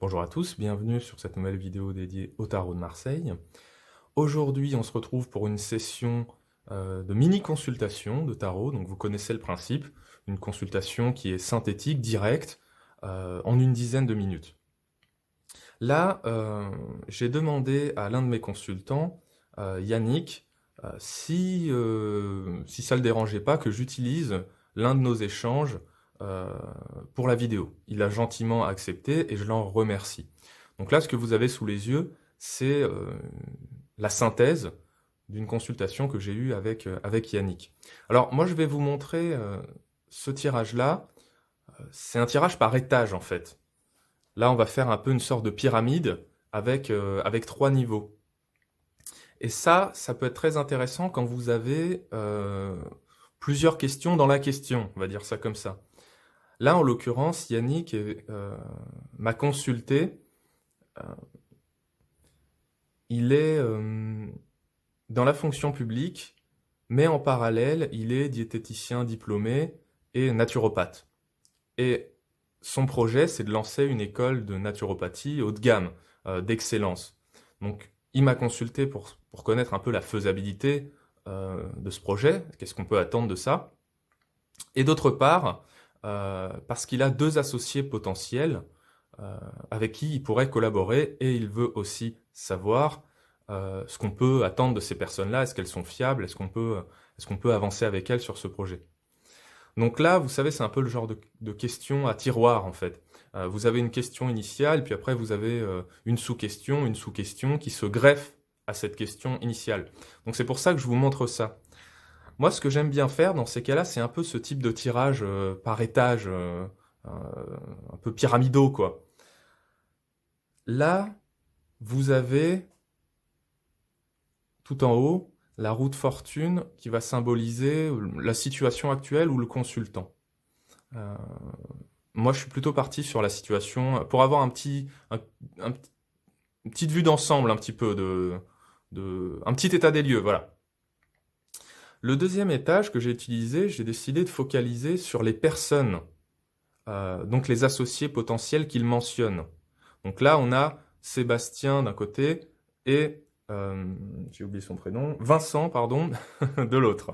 Bonjour à tous, bienvenue sur cette nouvelle vidéo dédiée au tarot de Marseille. Aujourd'hui, on se retrouve pour une session de mini-consultation de tarot, donc vous connaissez le principe, une consultation qui est synthétique, directe, en une dizaine de minutes. Là, j'ai demandé à l'un de mes consultants, Yannick, si ça le dérangeait pas que j'utilise l'un de nos échanges euh, pour la vidéo. Il a gentiment accepté et je l'en remercie. Donc là, ce que vous avez sous les yeux, c'est la synthèse d'une consultation que j'ai eue avec Yannick. Alors moi, je vais vous montrer ce tirage-là. C'est un tirage par étage en fait. Là, on va faire un peu une sorte de pyramide avec 3 niveaux. Et ça peut être très intéressant quand vous avez plusieurs questions dans la question, on va dire ça comme ça. Là, en l'occurrence, Yannick m'a consulté. Il est dans la fonction publique, mais en parallèle, il est diététicien diplômé et naturopathe. Et son projet, c'est de lancer une école de naturopathie haut de gamme, d'excellence. Donc, il m'a consulté pour connaître un peu la faisabilité de ce projet, qu'est-ce qu'on peut attendre de ça. Et d'autre part, parce qu'il a 2 associés potentiels avec qui il pourrait collaborer, et il veut aussi savoir ce qu'on peut attendre de ces personnes-là, est-ce qu'elles sont fiables, est-ce qu'on peut avancer avec elles sur ce projet. Donc là, vous savez, c'est un peu le genre de questions à tiroir, en fait. Vous avez une question initiale, puis après vous avez une sous-question qui se greffe à cette question initiale. Donc c'est pour ça que je vous montre ça. Moi, ce que j'aime bien faire dans ces cas-là, c'est un peu ce type de tirage par étage, un peu pyramidaux, quoi. Là, vous avez, tout en haut, la roue de fortune qui va symboliser la situation actuelle ou le consultant. Euh, Moi, je suis plutôt parti sur la situation pour avoir une petite vue d'ensemble, un petit peu un petit état des lieux, voilà. Le deuxième étage que j'ai utilisé, j'ai décidé de focaliser sur les personnes, donc les associés potentiels qu'il mentionne. Donc là, on a Sébastien d'un côté et j'ai oublié son prénom, Vincent, pardon, de l'autre.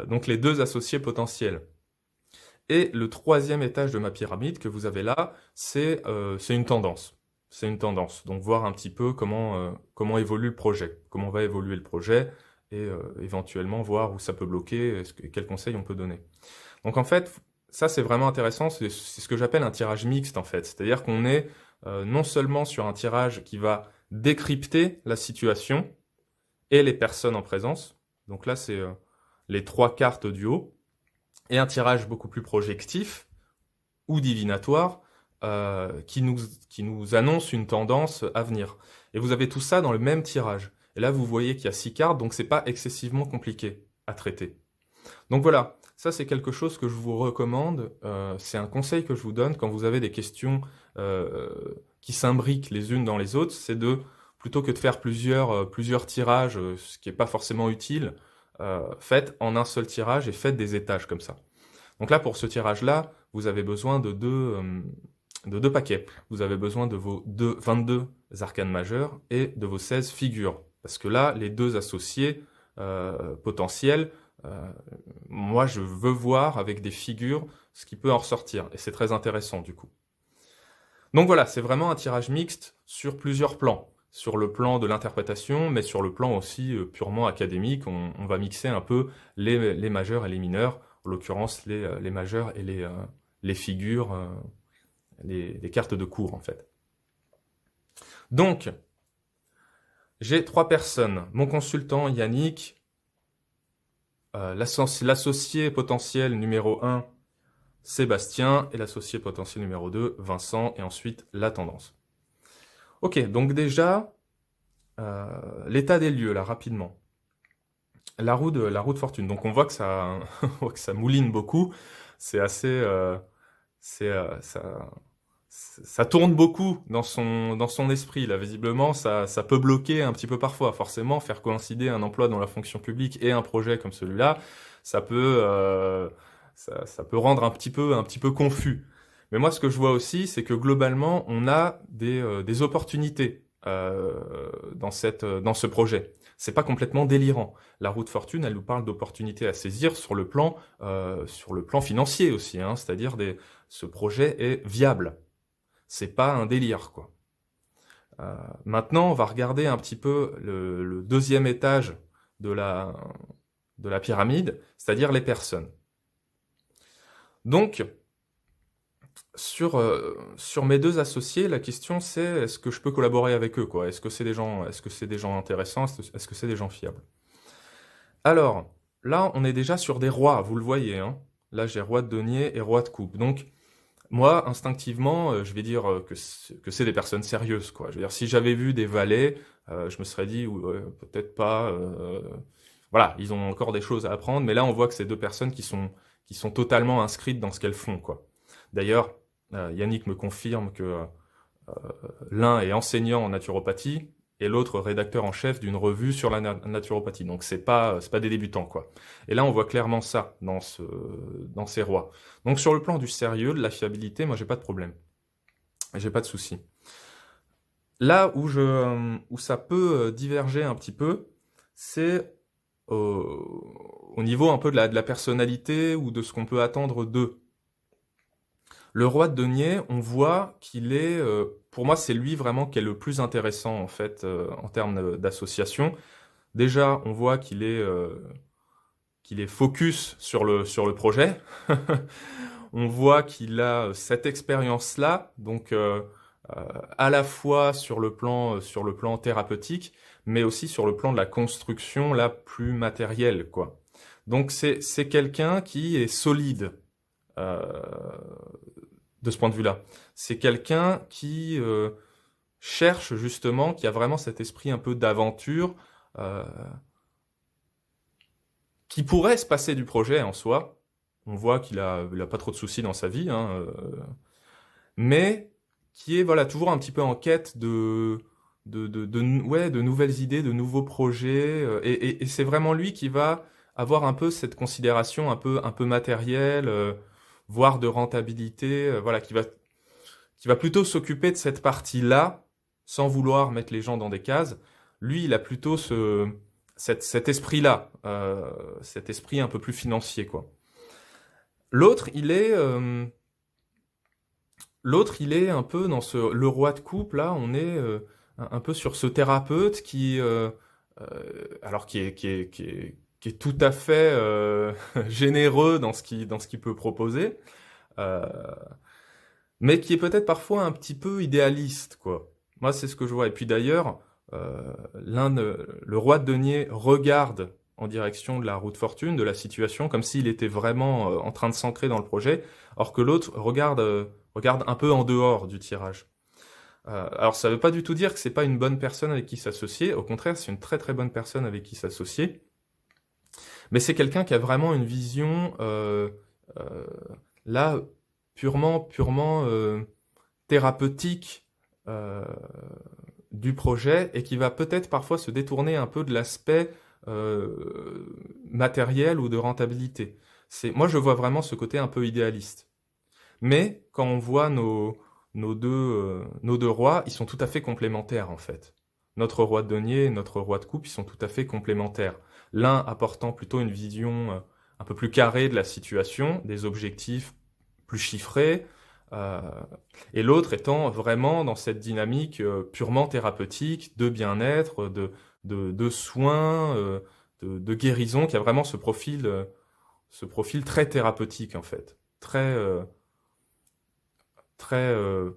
Donc les 2 associés potentiels. Et le troisième étage de ma pyramide que vous avez là, c'est une tendance. C'est une tendance. Donc voir un petit peu comment évolue le projet, comment va évoluer le projet, et éventuellement voir où ça peut bloquer, quels conseils on peut donner. Donc en fait, ça c'est vraiment intéressant, c'est ce que j'appelle un tirage mixte en fait. C'est-à-dire qu'on est non seulement sur un tirage qui va décrypter la situation et les personnes en présence, donc là c'est les 3 cartes du haut, et un tirage beaucoup plus projectif ou divinatoire qui nous annonce une tendance à venir. Et vous avez tout ça dans le même tirage. Et là, vous voyez qu'il y a 6 cartes, donc c'est pas excessivement compliqué à traiter. Donc voilà, ça c'est quelque chose que je vous recommande. C'est un conseil que je vous donne quand vous avez des questions qui s'imbriquent les unes dans les autres, c'est plutôt que de faire plusieurs tirages, ce qui n'est pas forcément utile, faites en un seul tirage et faites des étages comme ça. Donc là, pour ce tirage-là, vous avez besoin de deux paquets. Vous avez besoin de vos 22 arcanes majeures et de vos 16 figures. Parce que là, les 2 associés potentiels, moi, je veux voir avec des figures ce qui peut en ressortir. Et c'est très intéressant, du coup. Donc voilà, c'est vraiment un tirage mixte sur plusieurs plans. Sur le plan de l'interprétation, mais sur le plan aussi purement académique, on va mixer un peu les majeurs et les mineurs, en l'occurrence les majeurs et les figures, les cartes de cours en fait. Donc, j'ai 3 personnes. Mon consultant Yannick, l'associé potentiel numéro 1, Sébastien, et l'associé potentiel numéro 2, Vincent, et ensuite la tendance. Ok, donc déjà, l'état des lieux, là, rapidement. La roue de fortune. Donc on voit que ça, on voit que ça mouline beaucoup. C'est assez, ça tourne beaucoup dans son esprit. Là, visiblement, ça peut bloquer un petit peu parfois. Forcément, faire coïncider un emploi dans la fonction publique et un projet comme celui-là, ça peut rendre un petit peu confus. Mais moi, ce que je vois aussi, c'est que globalement, on a des opportunités dans ce projet. C'est pas complètement délirant. La roue de fortune, elle nous parle d'opportunités à saisir sur le plan financier aussi, hein, c'est-à-dire ce projet est viable. C'est pas un délire, quoi. Maintenant, on va regarder un petit peu le deuxième étage de la pyramide, c'est-à-dire les personnes. Donc, sur mes deux associés, la question c'est est-ce que je peux collaborer avec eux, quoi? Est-ce que c'est des gens intéressants? Est-ce que c'est des gens fiables? Alors, là, on est déjà sur des rois, vous le voyez, hein. Là, j'ai roi de denier et roi de coupe. Donc, moi, instinctivement, je vais dire que c'est des personnes sérieuses, quoi. Je veux dire, si j'avais vu des valets, je me serais dit, peut-être pas. Voilà, ils ont encore des choses à apprendre, mais là, on voit que c'est deux personnes qui sont totalement inscrites dans ce qu'elles font, quoi. D'ailleurs, Yannick me confirme que l'un est enseignant en naturopathie et l'autre rédacteur en chef d'une revue sur la naturopathie. Donc c'est pas des débutants, quoi. Et là on voit clairement ça dans ces rois. Donc sur le plan du sérieux, de la fiabilité, moi j'ai pas de problème. J'ai pas de souci. Là où ça peut diverger un petit peu, c'est au niveau un peu de la personnalité ou de ce qu'on peut attendre d'eux. Le roi de denier, on voit qu'il est, pour moi, c'est lui vraiment qui est le plus intéressant en fait en termes d'association. Déjà, on voit qu'il est focus sur le projet. On voit qu'il a cette expérience-là, donc à la fois sur le plan thérapeutique, mais aussi sur le plan de la construction là plus matérielle, quoi. Donc c'est quelqu'un qui est solide. Euh, de ce point de vue-là. C'est quelqu'un qui cherche justement, qui a vraiment cet esprit un peu d'aventure, euh, qui pourrait se passer du projet en soi. On voit qu'il a pas trop de soucis dans sa vie, hein, mais qui est voilà toujours un petit peu en quête ouais, de nouvelles idées, de nouveaux projets, et c'est vraiment lui qui va avoir un peu cette considération un peu matérielle, voire de rentabilité, voilà, qui va plutôt s'occuper de cette partie-là, sans vouloir mettre les gens dans des cases. Lui, il a plutôt cet esprit-là, cet esprit un peu plus financier, quoi. L'autre, il est un peu dans le roi de coupe, là, on est un peu sur ce thérapeute alors qui est tout à fait généreux dans ce qu'il peut proposer. Euh, mais qui est peut-être parfois un petit peu idéaliste, quoi. Moi, c'est ce que je vois. Et puis d'ailleurs, le roi de denier regarde en direction de la roue de fortune, de la situation, comme s'il était vraiment en train de s'ancrer dans le projet, alors que l'autre regarde un peu en dehors du tirage. Alors ça ne veut pas du tout dire que c'est pas une bonne personne avec qui s'associer, au contraire, c'est une très très bonne personne avec qui s'associer, mais c'est quelqu'un qui a vraiment une vision euh, là purement thérapeutique euh, du projet et qui va peut-être parfois se détourner un peu de l'aspect matériel ou de rentabilité. Moi, je vois vraiment ce côté un peu idéaliste. Mais quand on voit nos deux rois, ils sont tout à fait complémentaires en fait. Notre roi de denier et notre roi de coupe, ils sont tout à fait complémentaires. L'un apportant plutôt une vision un peu plus carrée de la situation, des objectifs plus chiffrés, euh, et l'autre étant vraiment dans cette dynamique purement thérapeutique, de bien-être, de soins, de guérison, qui a vraiment ce profil très thérapeutique en fait, très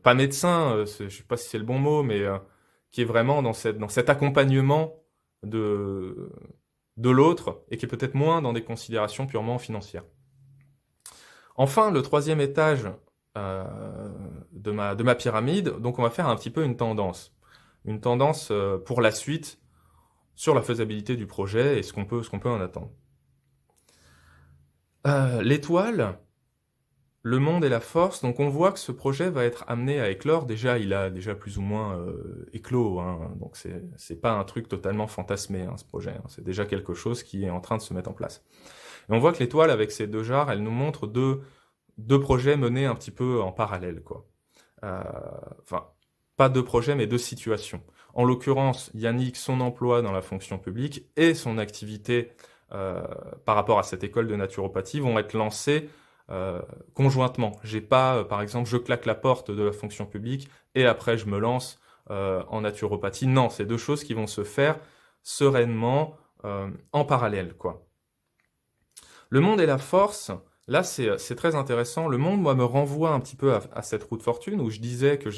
pas médecin, je sais pas si c'est le bon mot, mais qui est vraiment dans cet accompagnement de, de l'autre et qui est peut-être moins dans des considérations purement financières. Enfin, le troisième étage de ma pyramide, donc on va faire un petit peu une tendance pour la suite sur la faisabilité du projet et ce qu'on peut en attendre. L'étoile, le monde et la force, donc on voit que ce projet va être amené à éclore. Déjà, il a déjà plus ou moins éclos, hein, donc c'est pas un truc totalement fantasmé, hein, ce projet. Hein. C'est déjà quelque chose qui est en train de se mettre en place. Et on voit que l'étoile, avec ses deux jarres, elle nous montre deux projets menés un petit peu en parallèle, quoi. Enfin, pas deux projets, mais deux situations. En l'occurrence, Yannick, son emploi dans la fonction publique et son activité euh, par rapport à cette école de naturopathie vont être lancés conjointement. J'ai pas, par exemple, je claque la porte de la fonction publique et après je me lance en naturopathie. Non, c'est deux choses qui vont se faire sereinement en parallèle, quoi. Le monde et la force, là c'est très intéressant. Le monde, moi, me renvoie un petit peu à cette roue de fortune où je disais que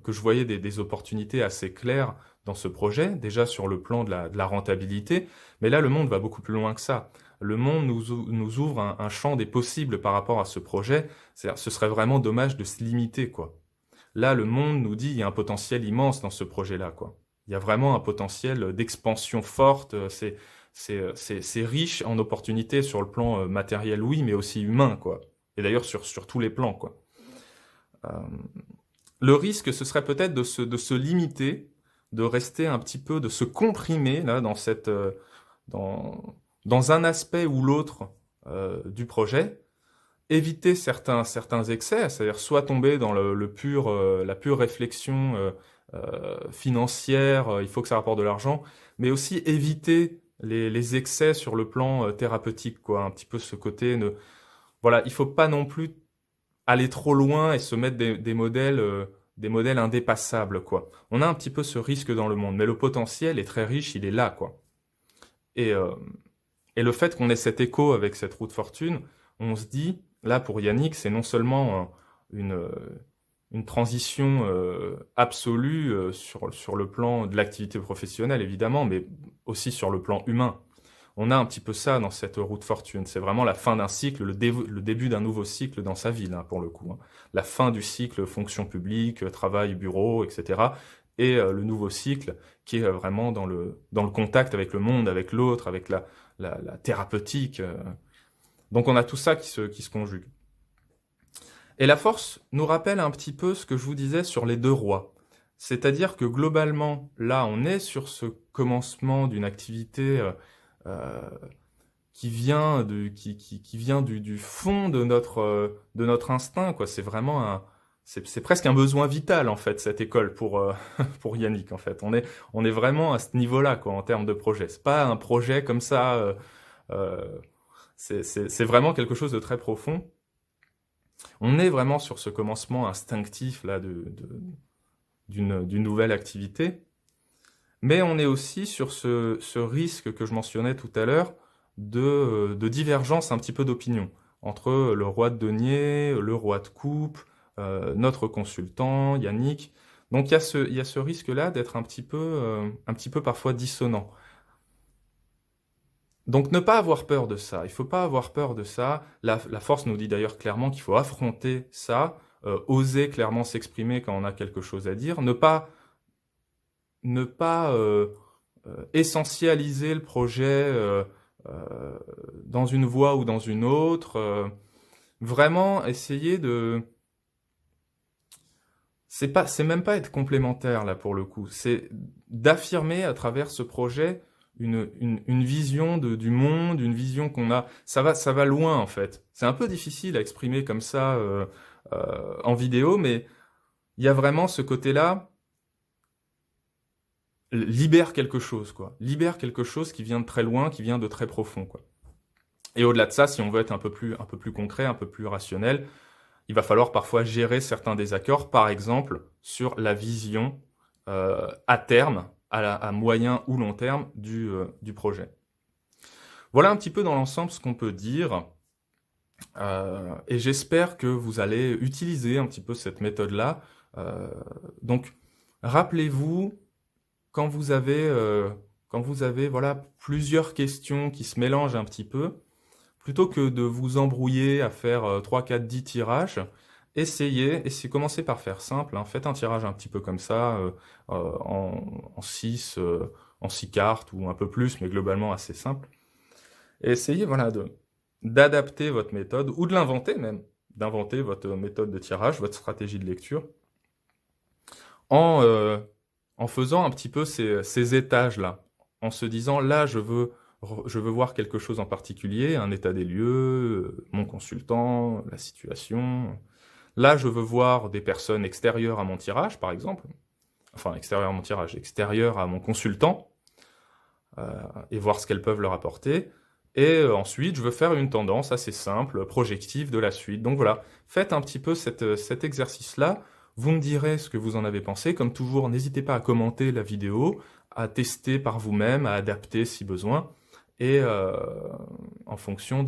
que je voyais des opportunités assez claires dans ce projet, déjà sur le plan de la rentabilité, mais là le monde va beaucoup plus loin que ça. Le monde nous ouvre un champ des possibles par rapport à ce projet. C'est-à-dire, ce serait vraiment dommage de se limiter, quoi. Là, le monde nous dit il y a un potentiel immense dans ce projet-là, quoi. Il y a vraiment un potentiel d'expansion forte. C'est riche en opportunités sur le plan matériel, oui, mais aussi humain, quoi. Et d'ailleurs sur tous les plans, quoi. Euh, le risque, ce serait peut-être de se limiter, de rester un petit peu, de se comprimer là dans, dans un aspect ou l'autre du projet, éviter certains excès, c'est-à-dire soit tomber dans la pure réflexion financière, il faut que ça rapporte de l'argent, mais aussi éviter les excès sur le plan thérapeutique, quoi, un petit peu ce côté, voilà, il faut pas non plus aller trop loin et se mettre des modèles indépassables, quoi. On a un petit peu ce risque dans le monde, mais le potentiel est très riche, il est là, quoi. Et, euh, et le fait qu'on ait cet écho avec cette roue de fortune, on se dit, là pour Yannick, c'est non seulement une transition absolue sur le plan de l'activité professionnelle, évidemment, mais aussi sur le plan humain. On a un petit peu ça dans cette roue de fortune. C'est vraiment la fin d'un cycle, le début d'un nouveau cycle dans sa vie, là, pour le coup, hein. La fin du cycle fonction publique, travail, bureau, etc. Et le nouveau cycle qui est vraiment dans le contact avec le monde, avec l'autre, avec la thérapeutique. Donc on a tout ça qui se conjugue. Et la force nous rappelle un petit peu ce que je vous disais sur les deux rois. C'est-à-dire que globalement, là, on est sur ce commencement d'une activité euh, qui vient qui vient du fond de notre instinct, quoi. C'est vraiment c'est presque un besoin vital, en fait, cette école pour Yannick, en fait. On est vraiment à ce niveau-là, quoi, en termes de projet. C'est pas un projet comme ça, euh, c'est vraiment quelque chose de très profond. On est vraiment sur ce commencement instinctif, là, d'une nouvelle activité. Mais on est aussi sur ce risque que je mentionnais tout à l'heure de divergence un petit peu d'opinion entre le roi de denier, le roi de coupe, notre consultant, Yannick. Donc il y a ce risque-là d'être un petit peu parfois dissonant. Donc ne pas avoir peur de ça, il faut pas avoir peur de ça. La force nous dit d'ailleurs clairement qu'il faut affronter ça, oser clairement s'exprimer quand on a quelque chose à dire, ne pas essentialiser le projet euh, dans une voie ou dans une autre. Vraiment essayer de... c'est même pas être complémentaire là pour le coup. C'est d'affirmer à travers ce projet une vision du monde, une vision qu'on a. Ça va loin en fait. C'est un peu difficile à exprimer comme ça en vidéo, mais il y a vraiment ce côté-là libère quelque chose, quoi. Libère quelque chose qui vient de très loin, qui vient de très profond, quoi. Et au-delà de ça, si on veut être un peu plus concret, un peu plus rationnel, il va falloir parfois gérer certains désaccords, par exemple sur la vision à terme, à moyen ou long terme du projet. Voilà un petit peu dans l'ensemble ce qu'on peut dire. Et j'espère que vous allez utiliser un petit peu cette méthode-là. Euh, donc, rappelez-vous, quand vous avez voilà, plusieurs questions qui se mélangent un petit peu, plutôt que de vous embrouiller à faire 3, 4, 10 tirages, commencez par faire simple, hein. Faites un tirage un petit peu comme ça, en 6 en 6 cartes ou un peu plus, mais globalement assez simple. Et essayez voilà, d'adapter votre méthode, ou de l'inventer même, d'inventer votre méthode de tirage, votre stratégie de lecture, en, euh, en faisant un petit peu ces étages-là, en se disant là, je veux je veux voir quelque chose en particulier, un état des lieux, mon consultant, la situation. Là, je veux voir des personnes extérieures à mon tirage, par exemple. Enfin, extérieures à mon tirage, extérieures à mon consultant, et voir ce qu'elles peuvent leur apporter. Et ensuite, je veux faire une tendance assez simple, projective de la suite. Donc voilà, faites un petit peu cet exercice-là. Vous me direz ce que vous en avez pensé. Comme toujours, n'hésitez pas à commenter la vidéo, à tester par vous-même, à adapter si besoin, et en fonction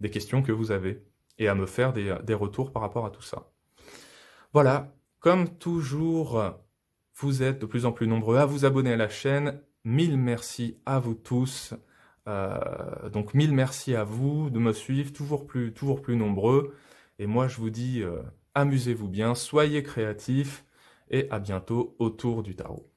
des questions que vous avez, et à me faire des retours par rapport à tout ça. Voilà, comme toujours, vous êtes de plus en plus nombreux à vous abonner à la chaîne. Mille merci à vous tous. Donc mille merci à vous de me suivre, toujours plus nombreux. Et moi je vous dis, amusez-vous bien, soyez créatifs et à bientôt autour du tarot.